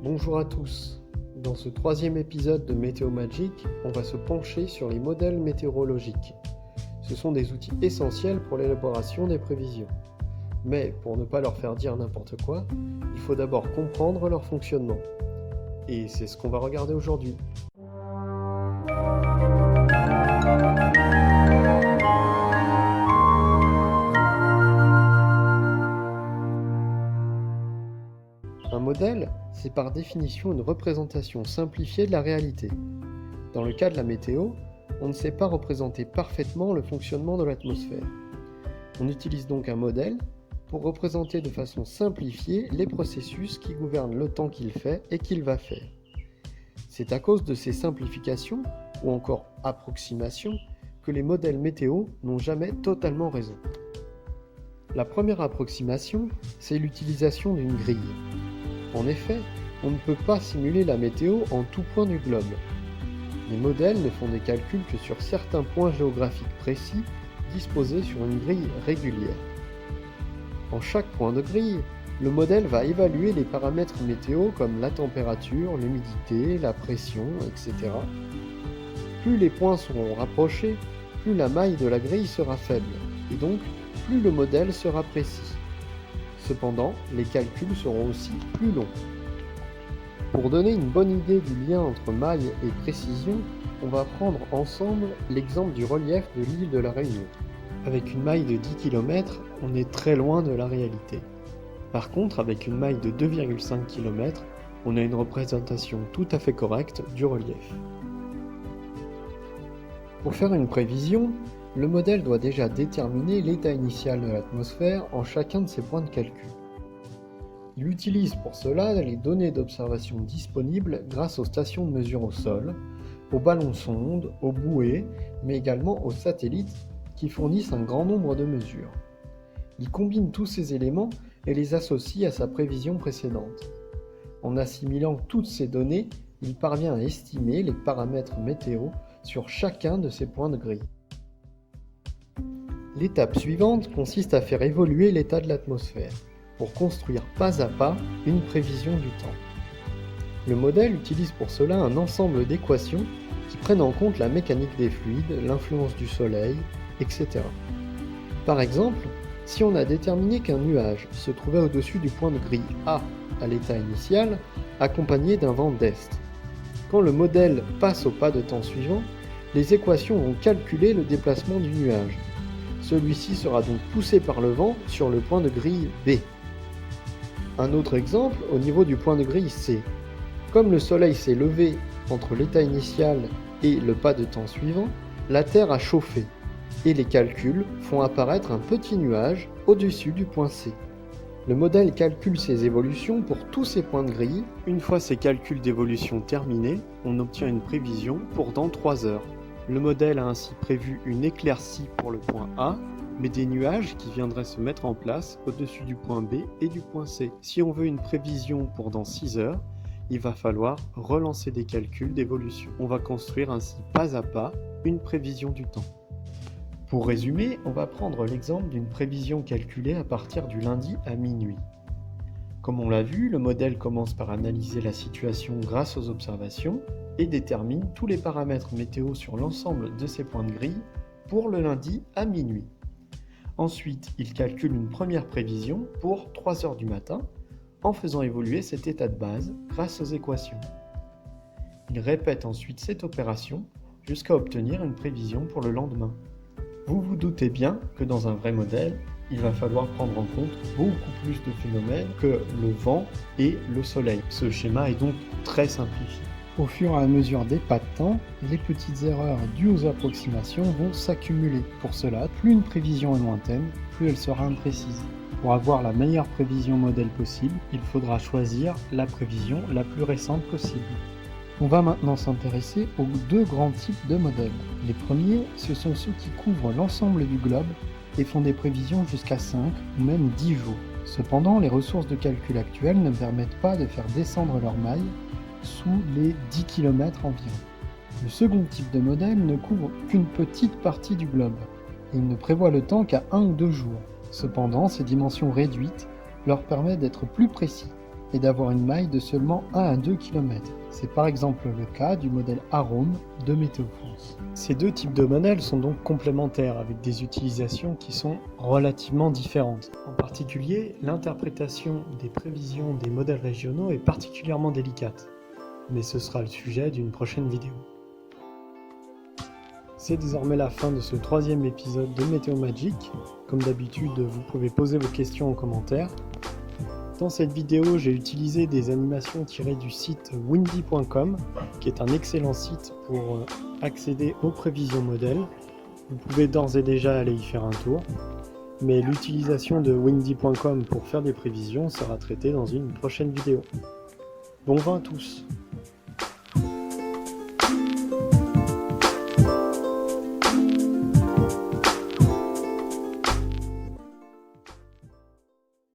Bonjour à tous. Dans ce troisième épisode de Météo Magic, on va se pencher sur les modèles météorologiques. Ce sont des outils essentiels pour l'élaboration des prévisions. Mais pour ne pas leur faire dire n'importe quoi, il faut d'abord comprendre leur fonctionnement. Et c'est ce qu'on va regarder aujourd'hui. Un modèle, c'est par définition une représentation simplifiée de la réalité. Dans le cas de la météo, on ne sait pas représenter parfaitement le fonctionnement de l'atmosphère. On utilise donc un modèle pour représenter de façon simplifiée les processus qui gouvernent le temps qu'il fait et qu'il va faire. C'est à cause de ces simplifications, ou encore approximations, que les modèles météo n'ont jamais totalement raison. La première approximation, c'est l'utilisation d'une grille. En effet, on ne peut pas simuler la météo en tout point du globe. Les modèles ne font des calculs que sur certains points géographiques précis disposés sur une grille régulière. En chaque point de grille, le modèle va évaluer les paramètres météo comme la température, l'humidité, la pression, etc. Plus les points seront rapprochés, plus la maille de la grille sera faible, et donc plus le modèle sera précis. Cependant, les calculs seront aussi plus longs. Pour donner une bonne idée du lien entre maille et précision, on va prendre ensemble l'exemple du relief de l'île de la Réunion. Avec une maille de 10 km, on est très loin de la réalité. Par contre, avec une maille de 2,5 km, on a une représentation tout à fait correcte du relief. Pour faire une prévision, le modèle doit déjà déterminer l'état initial de l'atmosphère en chacun de ses points de calcul. Il utilise pour cela les données d'observation disponibles grâce aux stations de mesure au sol, aux ballons-sondes, aux bouées, mais également aux satellites qui fournissent un grand nombre de mesures. Il combine tous ces éléments et les associe à sa prévision précédente. En assimilant toutes ces données, il parvient à estimer les paramètres météo sur chacun de ces points de grille. L'étape suivante consiste à faire évoluer l'état de l'atmosphère, pour construire pas à pas une prévision du temps. Le modèle utilise pour cela un ensemble d'équations qui prennent en compte la mécanique des fluides, l'influence du soleil, etc. Par exemple, si on a déterminé qu'un nuage se trouvait au-dessus du point de grille A à l'état initial, accompagné d'un vent d'est. Quand le modèle passe au pas de temps suivant, les équations vont calculer le déplacement du nuage. Celui-ci sera donc poussé par le vent sur le point de grille B. Un autre exemple au niveau du point de grille C. Comme le soleil s'est levé entre l'état initial et le pas de temps suivant, la Terre a chauffé et les calculs font apparaître un petit nuage au-dessus du point C. Le modèle calcule ces évolutions pour tous ces points de grille. Une fois ces calculs d'évolution terminés, on obtient une prévision pour dans 3 heures. Le modèle a ainsi prévu une éclaircie pour le point A, mais des nuages qui viendraient se mettre en place au-dessus du point B et du point C. Si on veut une prévision pour dans 6 heures, il va falloir relancer des calculs d'évolution. On va construire ainsi pas à pas une prévision du temps. Pour résumer, on va prendre l'exemple d'une prévision calculée à partir du lundi à minuit. Comme on l'a vu, le modèle commence par analyser la situation grâce aux observations et détermine tous les paramètres météo sur l'ensemble de ces points de grille pour le lundi à minuit. Ensuite, il calcule une première prévision pour 3 heures du matin en faisant évoluer cet état de base grâce aux équations. Il répète ensuite cette opération jusqu'à obtenir une prévision pour le lendemain. Vous vous doutez bien que dans un vrai modèle, il va falloir prendre en compte beaucoup plus de phénomènes que le vent et le soleil. Ce schéma est donc très simplifié. Au fur et à mesure des pas de temps, les petites erreurs dues aux approximations vont s'accumuler. Pour cela, plus une prévision est lointaine, plus elle sera imprécise. Pour avoir la meilleure prévision modèle possible, il faudra choisir la prévision la plus récente possible. On va maintenant s'intéresser aux 2 grands types de modèles. Les premiers, ce sont ceux qui couvrent l'ensemble du globe et font des prévisions jusqu'à 5 ou même 10 jours. Cependant, les ressources de calcul actuelles ne permettent pas de faire descendre leur maille sous les 10 km environ. Le second type de modèle ne couvre qu'une petite partie du globe. Il ne prévoit le temps qu'à 1 ou 2 jours. Cependant, ces dimensions réduites leur permettent d'être plus précis. est d'avoir une maille de seulement 1 à 2 km. C'est par exemple le cas du modèle Arome de Météo France. Ces deux types de modèles sont donc complémentaires avec des utilisations qui sont relativement différentes. En particulier, l'interprétation des prévisions des modèles régionaux est particulièrement délicate, mais ce sera le sujet d'une prochaine vidéo. C'est désormais la fin de ce 3e épisode de Météo Magic. Comme d'habitude, vous pouvez poser vos questions en commentaire. Dans cette vidéo, j'ai utilisé des animations tirées du site windy.com, qui est un excellent site pour accéder aux prévisions modèles. Vous pouvez d'ores et déjà aller y faire un tour, mais l'utilisation de windy.com pour faire des prévisions sera traitée dans une prochaine vidéo. Bon vent à tous!